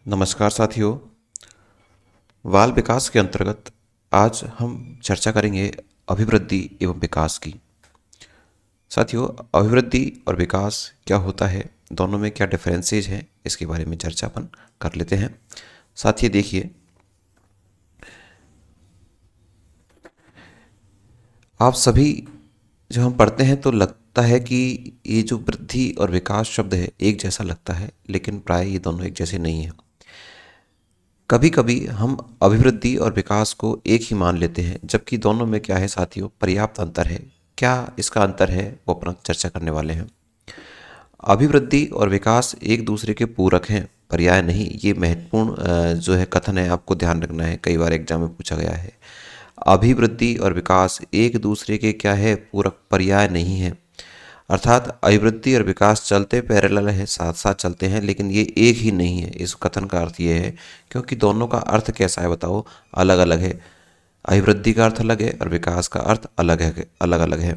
नमस्कार साथियों। बाल विकास के अंतर्गत आज हम चर्चा करेंगे अभिवृद्धि एवं विकास की। साथियों, अभिवृद्धि और विकास क्या होता है, दोनों में क्या डिफरेंसेज हैं, इसके बारे में चर्चा अपन कर लेते हैं। साथियों देखिए, आप सभी जब हम पढ़ते हैं तो लगता है कि ये जो वृद्धि और विकास शब्द है एक जैसा लगता है, लेकिन प्राय ये दोनों एक जैसे नहीं है। कभी कभी हम अभिवृद्धि और विकास को एक ही मान लेते हैं, जबकि दोनों में क्या है साथियों, पर्याप्त अंतर है। क्या इसका अंतर है वो अपना चर्चा करने वाले हैं। अभिवृद्धि और विकास एक दूसरे के पूरक हैं, पर्याय नहीं। ये महत्वपूर्ण जो है कथन है, आपको ध्यान रखना है, कई बार एग्जाम में पूछा गया है। अभिवृद्धि और विकास एक दूसरे के क्या है, पूरक, पर्याय नहीं है। अर्थात अभिवृद्धि और विकास चलते पैरेलल है, साथ साथ चलते हैं, लेकिन ये एक ही नहीं है। इस कथन का अर्थ ये है, क्योंकि दोनों का अर्थ कैसा है बताओ, अलग अलग है। अभिवृद्धि का अर्थ अलग है और विकास का अर्थ अलग है, अलग अलग है।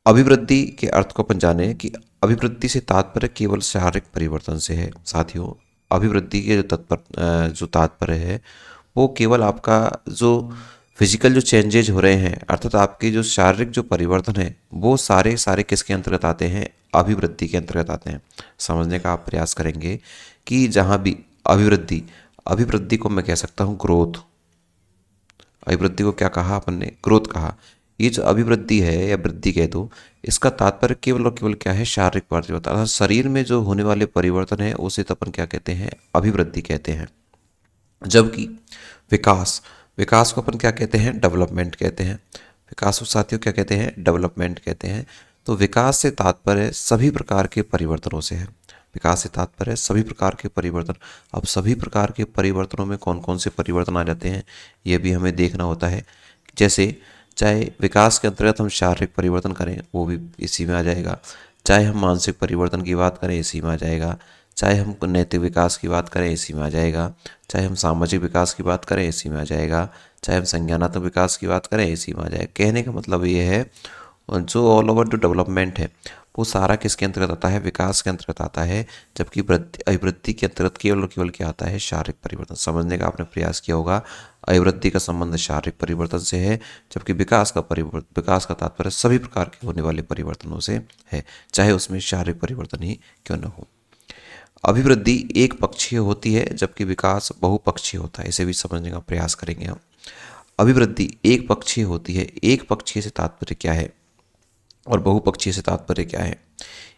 अभिवृद्धि के अर्थ को अपन जाने कि अभिवृद्धि से तात्पर्य केवल शारीरिक परिवर्तन से है। साथियों, अभिवृद्धि के जो तात्पर्य है वो केवल आपका जो फिजिकल जो चेंजेज हो रहे हैं, अर्थात आपके जो शारीरिक जो परिवर्तन है, वो सारे सारे किसके अंतर्गत आते हैं, अभिवृद्धि के अंतर्गत आते हैं। समझने का आप प्रयास करेंगे कि जहाँ भी अभिवृद्धि, अभिवृद्धि को मैं कह सकता हूँ ग्रोथ। अभिवृद्धि को क्या कहा अपन ने, ग्रोथ कहा। ये जो अभिवृद्धि है या वृद्धि कह दो, इसका तात्पर्य केवल और केवल क्या है, शारीरिक परिवर्तन। अर्थात शरीर में जो होने वाले परिवर्तन है उसे तो अपन क्या कहते हैं, अभिवृद्धि कहते हैं। जबकि विकास, विकास को अपन क्या कहते हैं, डेवलपमेंट कहते हैं। विकास को साथियों क्या कहते हैं, डेवलपमेंट कहते हैं। तो विकास से तात्पर्य सभी प्रकार के परिवर्तनों से है। विकास से तात्पर्य सभी प्रकार के परिवर्तन। अब सभी प्रकार के परिवर्तनों में कौन कौन से परिवर्तन आ जाते हैं, ये भी हमें देखना होता है। जैसे चाहे विकास के अंतर्गत हम शारीरिक परिवर्तन करें, वो भी इसी में आ जाएगा। चाहे हम मानसिक परिवर्तन की बात करें, इसी में आ जाएगा। चाहे हम नैतिक विकास की बात करें, इसी में आ जाएगा। चाहे हम सामाजिक विकास की बात करें, इसी में आ जाएगा। चाहे हम संज्ञानात्मक विकास की बात करें, इसी में आ जाएगा। कहने का मतलब ये है, जो ऑल ओवर जो डेवलपमेंट है वो सारा किसके अंतर्गत आता है, विकास के अंतर्गत आता है। जबकि अभिवृद्धि के अंतर्गत केवल और केवल क्या आता है, शारीरिक परिवर्तन। समझने का आपने प्रयास किया होगा, अभिवृद्धि का संबंध शारीरिक परिवर्तन से है, जबकि विकास का तात्पर्य सभी प्रकार के होने वाले परिवर्तनों से है, चाहे उसमें शारीरिक परिवर्तन ही क्यों न हो। अभिवृद्धि एक पक्षीय होती है, जबकि विकास बहुपक्षीय होता है। इसे भी समझने का प्रयास करेंगे हम। अभिवृद्धि एक पक्षीय होती है, एक पक्षीय से तात्पर्य क्या है और बहुपक्षीय से तात्पर्य क्या है।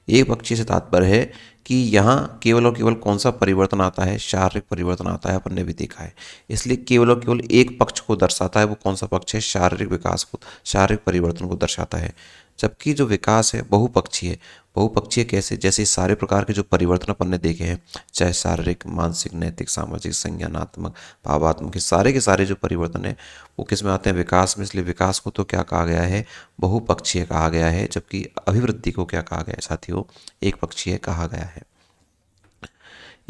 एक पक्षीय से तात्पर्य है कि यहाँ केवल और केवल कौन सा परिवर्तन आता है, शारीरिक परिवर्तन आता है, अपन ने भी देखा है। इसलिए केवल और केवल एक पक्ष को दर्शाता है, वो कौन सा पक्ष है, शारीरिक विकास को, शारीरिक परिवर्तन को दर्शाता है। जबकि जो विकास है बहुपक्षीय है। बहुपक्षीय कैसे, जैसे सारे प्रकार के जो परिवर्तन अपन ने देखे हैं, चाहे शारीरिक, मानसिक, नैतिक, सामाजिक, संज्ञानात्मक, भावात्मक, के सारे जो परिवर्तन है वो किस में आते हैं, विकास में। इसलिए विकास को तो क्या कहा गया है, बहुपक्षीय कहा गया है। जबकि अभिवृद्धि को क्या कहा गया है साथियों, एक पक्षीय कहा गया है।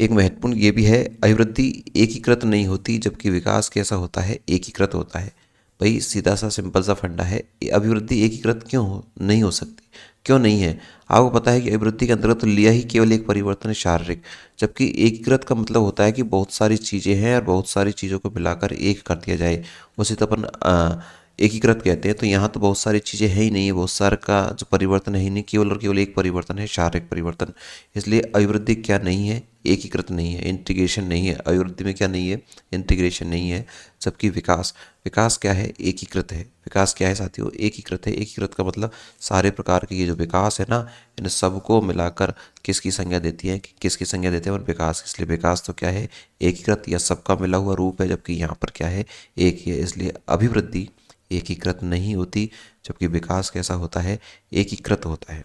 एक महत्वपूर्ण ये भी है, अभिवृद्धि एकीकृत नहीं होती, जबकि विकास कैसा होता है, एकीकृत होता है। भाई सीधा सा सिंपल सा फंडा है, अभिवृद्धि एकीकृत नहीं हो सकती, क्यों नहीं है। आपको पता है कि अभिवृद्धि के अंतर्गत तो लिया ही केवल एक परिवर्तन है, शारीरिक। जबकि एकीकृत का मतलब होता है कि बहुत सारी चीज़ें हैं और बहुत सारी चीज़ों को मिलाकर एक कर दिया जाए, उसे तो अपन एकीकृत कहते हैं। तो यहाँ तो बहुत सारी चीज़ें है ही नहीं है, बहुत सारे का जो परिवर्तन है ही नहीं, केवल और केवल एक परिवर्तन है, शारीरिक परिवर्तन। इसलिए अभिवृद्धि क्या नहीं है, एकीकृत नहीं है, इंटीग्रेशन नहीं है। अभिवृद्धि में क्या नहीं है, इंटीग्रेशन नहीं है। जबकि विकास, विकास क्या है, एकीकृत है। विकास क्या है साथियों, एकीकृत है। एकीकृत का मतलब सारे प्रकार के ये जो विकास है ना, इन सबको मिलाकर किसकी संज्ञा देती है, किसकी संज्ञा देते हैं, और विकास। इसलिए विकास तो क्या है, एकीकृत या सबका मिला हुआ रूप है। जबकि यहाँ पर क्या है, एक ही है। इसलिए अभिवृद्धि एकीकृत नहीं होती, जबकि विकास कैसा होता है, एकीकृत होता है।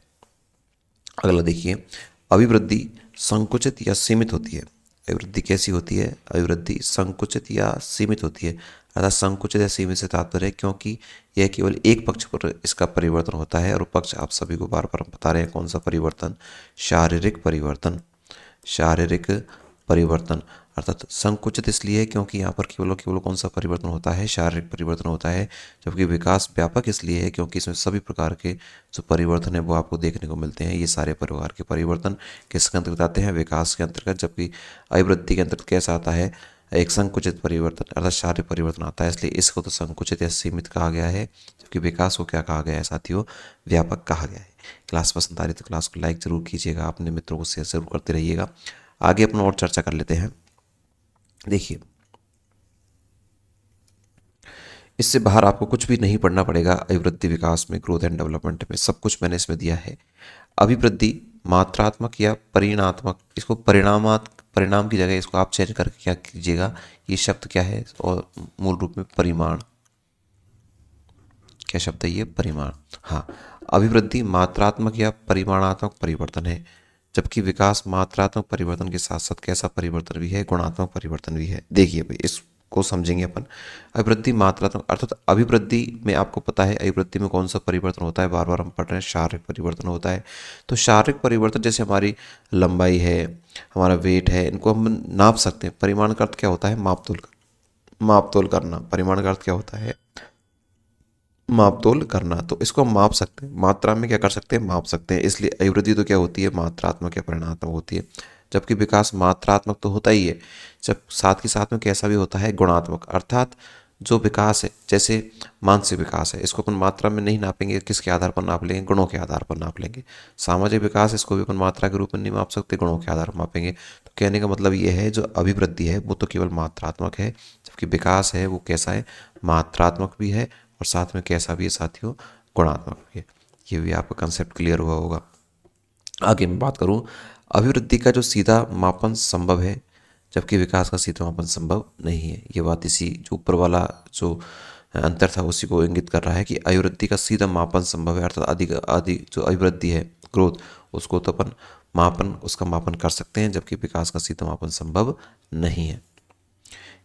अगला देखिए, अभिवृद्धि संकुचित या सीमित होती है। अभिवृद्धि कैसी होती है, अभिवृद्धि संकुचित या सीमित होती है। अर्थात संकुचित या सीमित से तात्पर्य है क्योंकि यह केवल एक पक्ष पर इसका परिवर्तन होता है, और पक्ष आप सभी को बार बार हम बता रहे हैं, कौन सा परिवर्तन, शारीरिक परिवर्तन। शारीरिक परिवर्तन अर्थात संकुचित इसलिए है क्योंकि यहाँ पर केवल और केवल कौन सा परिवर्तन होता है, शारीरिक परिवर्तन होता है। जबकि विकास व्यापक इसलिए है क्योंकि इसमें सभी प्रकार के जो परिवर्तन है वो आपको देखने को मिलते हैं। ये सारे प्रकार के परिवर्तन किसके अंतर्गत आते हैं, विकास के अंतर्गत। जबकि अभिवृद्धि के अंतर्गत कैसा आता है, एक संकुचित परिवर्तन अर्थात शारीरिक परिवर्तन आता है, इसलिए इसको तो संकुचित या सीमित कहा गया है। जबकि विकास को क्या कहा गया है साथियों, व्यापक कहा गया है। क्लास पसंद आ रही तो क्लास को लाइक जरूर कीजिएगा, अपने मित्रों को शेयर जरूर करते रहिएगा। आगे अपना और चर्चा कर लेते हैं। देखिए, इससे बाहर आपको कुछ भी नहीं पढ़ना पड़ेगा। अभिवृद्धि विकास में, ग्रोथ एंड डेवलपमेंट में सब कुछ मैंने इसमें दिया है। अभिवृद्धि मात्रात्मक या परिणात्मक, इसको परिणाम की जगह इसको आप चेंज करके क्या कीजिएगा, ये शब्द क्या है, और मूल रूप में परिमाण, क्या शब्द है ये, परिमाण। हाँ, अभिवृद्धि मात्रात्मक या परिमाणात्मक परिवर्तन है, जबकि विकास मात्रात्मक परिवर्तन के साथ साथ कैसा परिवर्तन भी है, गुणात्मक परिवर्तन भी है। देखिए भाई, इसको समझेंगे अपन। अभिवृद्धि मात्रात्मक अर्थात अभिवृद्धि में आपको पता है अभिवृद्धि में कौन सा परिवर्तन होता है, बार बार हम पढ़ रहे हैं, शारीरिक परिवर्तन होता है। तो शारीरिक परिवर्तन जैसे हमारी लंबाई है, हमारा वेट है, इनको हम नाप सकते हैं। परिमाण का अर्थ क्या होता है, मापतोल करना। परिमाण का अर्थ क्या होता है, मापतोल करना। तो इसको हम माप सकते हैं, मात्रा में क्या कर सकते हैं, माप सकते हैं। इसलिए अभिवृद्धि तो क्या होती है, मात्रात्मक या परिमाणात्मक होती है। जबकि विकास मात्रात्मक तो होता ही है, जब साथ के साथ में कैसा भी होता है, गुणात्मक। अर्थात जो विकास है, जैसे मानसिक विकास है, इसको अपन मात्रा में नहीं नापेंगे, किसके आधार पर नाप लेंगे, गुणों के आधार पर नाप लेंगे। सामाजिक विकास, इसको भी अपन मात्रा के रूप में नहीं माप सकते, गुणों के आधार पर मापेंगे। तो कहने का मतलब ये है, जो अभिवृद्धि है वो तो केवल मात्रात्मक है, जबकि विकास है वो कैसा है, मात्रात्मक भी है और साथ में कैसा भी है साथियों, गुणात्मक भी है। ये भी आपका कंसेप्ट क्लियर हुआ होगा। आगे मैं बात करूं, अभिवृद्धि का जो सीधा मापन संभव है, जबकि विकास का सीधा मापन संभव नहीं है। ये बात इसी जो ऊपर वाला जो अंतर था उसी को इंगित कर रहा है कि अभिवृद्धि का सीधा मापन संभव है, अर्थात अधिक जो अभिवृद्धि है, ग्रोथ, उसको तो अपन उसका मापन कर सकते हैं, जबकि विकास का सीधा मापन संभव नहीं है।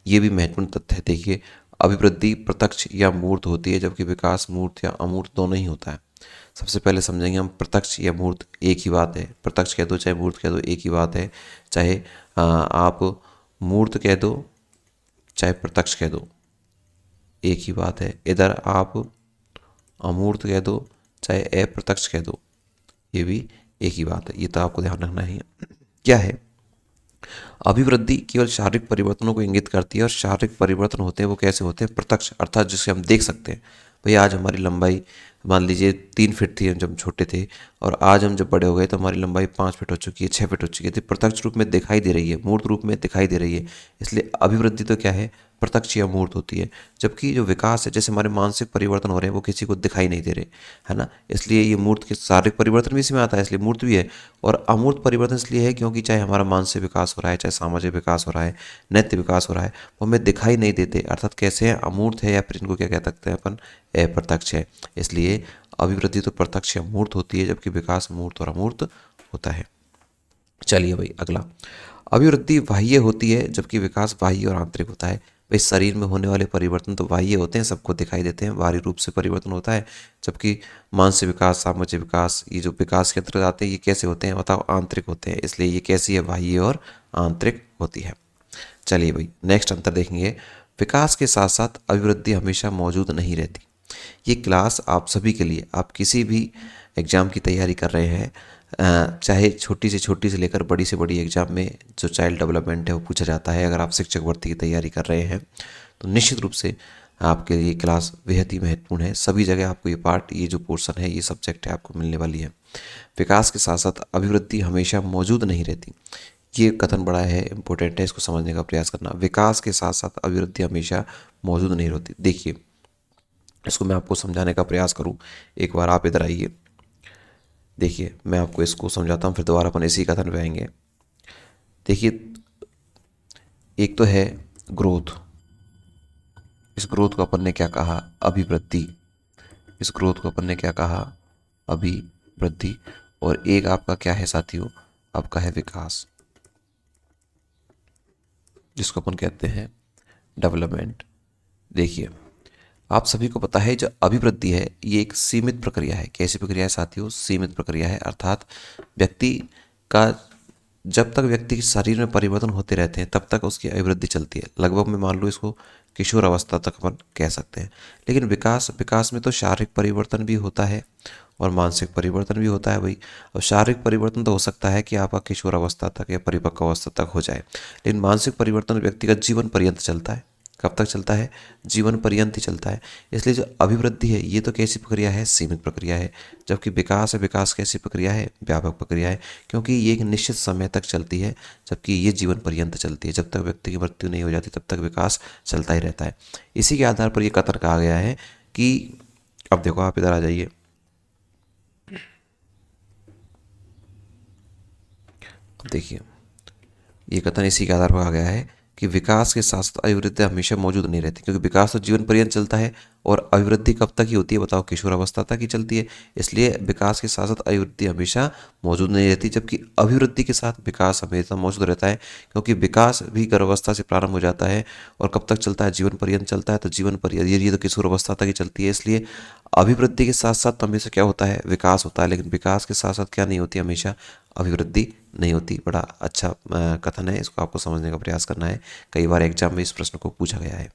ये भी महत्वपूर्ण तथ्य है। देखिए, अभिवृद्धि प्रत्यक्ष या मूर्त होती है, जबकि विकास मूर्त या अमूर्त दोनों ही होता है। सबसे पहले समझेंगे हम, प्रत्यक्ष या मूर्त एक ही बात है। प्रत्यक्ष कह दो चाहे मूर्त कह दो, एक ही बात है। चाहे आप मूर्त कह दो चाहे प्रत्यक्ष कह दो, एक ही बात है। इधर आप अमूर्त कह दो चाहे अप्रत्यक्ष कह दो, ये भी एक ही बात है। ये तो आपको ध्यान रखना ही है। क्या है, अभिवृद्धि केवल शारीरिक परिवर्तनों को इंगित करती है, और शारीरिक परिवर्तन होते हैं वो कैसे होते हैं, प्रत्यक्ष, अर्थात जिसे हम देख सकते हैं। भाई आज हमारी लंबाई मान लीजिए 3 फीट थी जब हम छोटे थे, और आज हम जब बड़े हो गए तो हमारी लंबाई 5 फीट हो चुकी है, 6 फीट हो चुकी है। तो प्रत्यक्ष रूप में दिखाई दे रही है, मूर्त रूप में दिखाई दे रही है। इसलिए अभिवृद्धि तो क्या है, प्रत्यक्ष या मूर्त होती है। जबकि जो विकास है, जैसे हमारे मानसिक परिवर्तन हो रहे हैं, वो किसी को दिखाई नहीं दे रहे, है ना। इसलिए ये मूर्त के शारीरिक परिवर्तन भी इसी में आता है, इसलिए मूर्त भी है। और अमूर्त परिवर्तन इसलिए है क्योंकि चाहे हमारा मानसिक विकास हो रहा है, चाहे सामाजिक विकास हो रहा है, नैतिक विकास हो रहा है, वो हमें दिखाई नहीं देते। अर्थात कैसे हैं, अमूर्त है, या फिर इनको क्या कह सकते हैं अपन, अप्रत्यक्ष है। इसलिए अभिवृद्धि तो प्रत्यक्ष या मूर्त होती है, जबकि विकास मूर्त और अमूर्त होता है। चलिए भाई अगला, अभिवृद्धि बाह्य होती है, जबकि विकास बाह्य और आंतरिक होता है। भाई शरीर में होने वाले परिवर्तन तो बाह्य होते हैं, सबको दिखाई देते हैं, बाहरी रूप से परिवर्तन होता है। जबकि मानसिक विकास, सामाजिक विकास, ये जो विकास के अंतर्गत आते हैं, ये कैसे होते हैं बताओ, आंतरिक होते हैं। इसलिए ये कैसी है, बाह्य और आंतरिक होती है। चलिए भाई नेक्स्ट अंतर देखेंगे, विकास के साथ साथ अभिवृद्धि हमेशा मौजूद नहीं रहती। ये क्लास आप सभी के लिए, आप किसी भी एग्ज़ाम की तैयारी कर रहे हैं, चाहे छोटी से लेकर बड़ी से बड़ी एग्ज़ाम में जो चाइल्ड डेवलपमेंट है वो पूछा जाता है। अगर आप शिक्षक भर्ती की तैयारी कर रहे हैं तो निश्चित रूप से आपके लिए क्लास बेहद ही महत्वपूर्ण है। सभी जगह आपको ये पार्ट, ये जो पोर्शन है, ये सब्जेक्ट है, आपको मिलने वाली है। विकास के साथ साथ अभिवृद्धि हमेशा मौजूद नहीं रहती। ये कथन बड़ा है, इंपॉर्टेंट है, इसको समझने का प्रयास करना। विकास के साथ साथ अभिवृद्धि हमेशा मौजूद नहीं रहती। देखिए, इसको मैं आपको समझाने का प्रयास करूं, एक बार आप इधर आइए। देखिए मैं आपको इसको समझाता हूं, फिर दोबारा अपन इसी कथन पे आएंगे। देखिए, एक तो है ग्रोथ, इस ग्रोथ को अपन ने क्या कहा, अभिवृद्धि। इस ग्रोथ को अपन ने क्या कहा, अभिवृद्धि। और एक आपका क्या है साथियों, आपका है विकास, जिसको अपन कहते हैं डेवलपमेंट। देखिए, आप सभी को पता है जो अभिवृद्धि है ये एक सीमित प्रक्रिया है। कैसी प्रक्रिया है साथियों, सीमित प्रक्रिया है। अर्थात व्यक्ति का जब तक व्यक्ति के शरीर में परिवर्तन होते रहते हैं तब तक उसकी अभिवृद्धि चलती है। लगभग मैं मान लो इसको किशोर अवस्था तक अपन कह सकते हैं। लेकिन विकास विकास में तो शारीरिक परिवर्तन भी होता है और मानसिक परिवर्तन भी होता है भाई। अब शारीरिक परिवर्तन तो हो सकता है कि आपका किशोर अवस्था तक या परिपक्व अवस्था तक हो जाए, लेकिन मानसिक परिवर्तन व्यक्तिगत जीवन पर्यंत चलता है। कब तक चलता है? जीवन पर्यंत ही चलता है। इसलिए जो अभिवृद्धि है ये तो कैसी प्रक्रिया है? सीमित प्रक्रिया है। जबकि विकास है, विकास कैसी प्रक्रिया है? व्यापक प्रक्रिया है, क्योंकि ये एक निश्चित समय तक चलती है, जबकि ये जीवन पर्यंत चलती है। जब तक व्यक्ति की मृत्यु नहीं हो जाती तब तक विकास चलता ही रहता है। इसी के आधार पर यह कथन कहा गया है कि, अब देखो आप इधर आ जाइए, अब देखिए ये कथन इसी के आधार पर कहा गया है कि विकास के साथ साथ अभिवृद्धि हमेशा मौजूद नहीं रहती, क्योंकि विकास तो जीवन पर्यंत चलता है और अभिवृद्धि कब तक ही होती है बताओ? किशोर अवस्था तक ही चलती है। इसलिए विकास के साथ साथ अभिवृद्धि हमेशा मौजूद नहीं रहती, जबकि अभिवृद्धि के साथ विकास हमेशा मौजूद रहता है, क्योंकि विकास भी गर्भावस्था से प्रारंभ हो जाता है और कब तक चलता है? जीवन पर्यंत चलता है। तो जीवन पर्यंत ये तो किशोर अवस्था तक ही चलती है। इसलिए अभिवृद्धि के साथ साथ हमेशा क्या होता है? विकास होता है, लेकिन विकास के साथ साथ क्या नहीं होती? हमेशा अभिवृद्धि नहीं होती। बड़ा अच्छा कथन है, इसको आपको समझने का प्रयास करना है। कई बार एग्जाम में इस प्रश्न को पूछा गया है।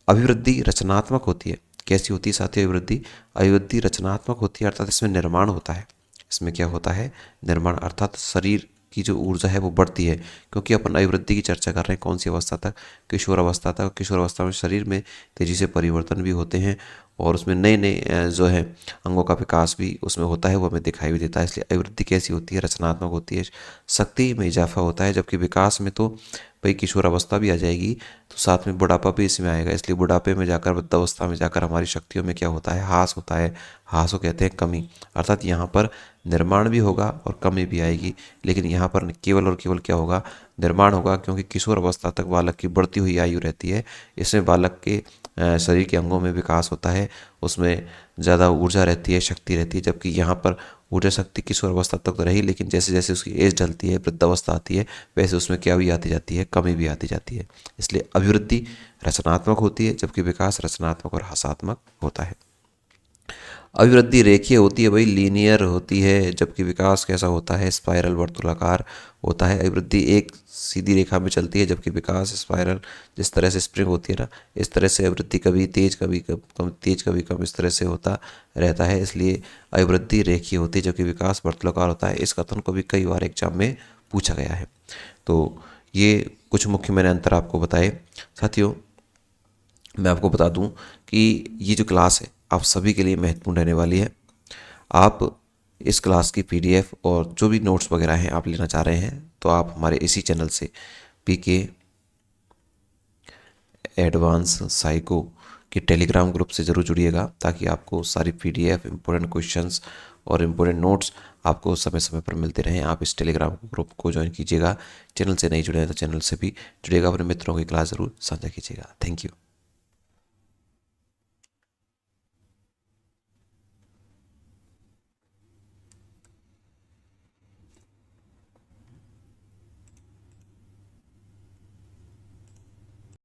अभिवृद्धि रचनात्मक होती है। कैसी होती है साथियों अभिवृद्धि? अभिवृद्धि रचनात्मक होती है, अर्थात इसमें निर्माण होता है। इसमें क्या होता है? निर्माण, अर्थात शरीर की जो ऊर्जा है वो बढ़ती है, क्योंकि अपन अभिवृद्धि की चर्चा कर रहे हैं कौन सी अवस्था तक? किशोर अवस्था तक। किशोर अवस्था में शरीर में तेजी से परिवर्तन भी होते हैं और उसमें नए नए जो है अंगों का विकास भी उसमें होता है, वो हमें दिखाई भी देता है। इसलिए अभिवृद्धि कैसी होती है? रचनात्मक होती है, शक्ति में इजाफा होता है। जबकि विकास में तो भाई किशोर अवस्था भी आ जाएगी तो साथ में बुढ़ापा भी इसमें आएगा। इसलिए बुढ़ापे में जाकर, वृद्धावस्था में जाकर हमारी शक्तियों में क्या होता है? ह्रास होता है। ह्रास को कहते हैं कमी, अर्थात यहाँ पर निर्माण भी होगा और कमी भी आएगी। लेकिन यहाँ पर केवल और केवल क्या होगा? निर्माण होगा, क्योंकि किशोर अवस्था तक बालक की बढ़ती हुई आयु रहती है। इसमें बालक के शरीर के अंगों में विकास होता है, उसमें ज़्यादा ऊर्जा रहती है, शक्ति रहती है। जबकि यहाँ पर ऊर्जा शक्ति किशोर अवस्था तक तो रही, लेकिन जैसे जैसे उसकी एज ढलती है, वृद्धावस्था आती है, वैसे उसमें क्या भी आती जाती है? कमी भी आती जाती है। इसलिए अभिवृद्धि रचनात्मक होती है, जबकि विकास रचनात्मक और ह्रासात्मक होता है। अभिवृद्धि रेखीय होती है भाई, लीनियर होती है, जबकि विकास कैसा होता है? स्पाइरल, वर्तुलाकार होता है। अभिवृद्धि एक सीधी रेखा में चलती है, जबकि विकास स्पाइरल, जिस तरह से स्प्रिंग होती है ना, इस तरह से अभिवृद्धि कभी तेज कभी कम, तेज कभी कम, इस तरह से होता रहता है। इसलिए अभिवृद्धि रेखीय होती है, जबकि विकास वर्तुलाकार होता है। इस कथन को भी कई बार एग्जाम में पूछा गया है। तो ये कुछ मुख्य मैंने अंतर आपको बताए। साथियों मैं आपको बता दूं कि ये जो क्लास है आप सभी के लिए महत्वपूर्ण रहने वाली है। आप इस क्लास की पीडीएफ और जो भी नोट्स वगैरह हैं आप लेना चाह रहे हैं तो आप हमारे इसी चैनल से पीके एडवांस साइको के टेलीग्राम ग्रुप से ज़रूर जुड़िएगा, ताकि आपको सारी पीडीएफ, इम्पोर्टेंट क्वेश्चंस और इम्पोर्टेंट नोट्स आपको समय समय पर मिलते रहें। आप इस टेलीग्राम ग्रुप को ज्वाइन कीजिएगा। चैनल से नहीं जुड़े हैं तो चैनल से भी जुड़िएगा। अपने मित्रों की क्लास ज़रूर साझा कीजिएगा। Thank you.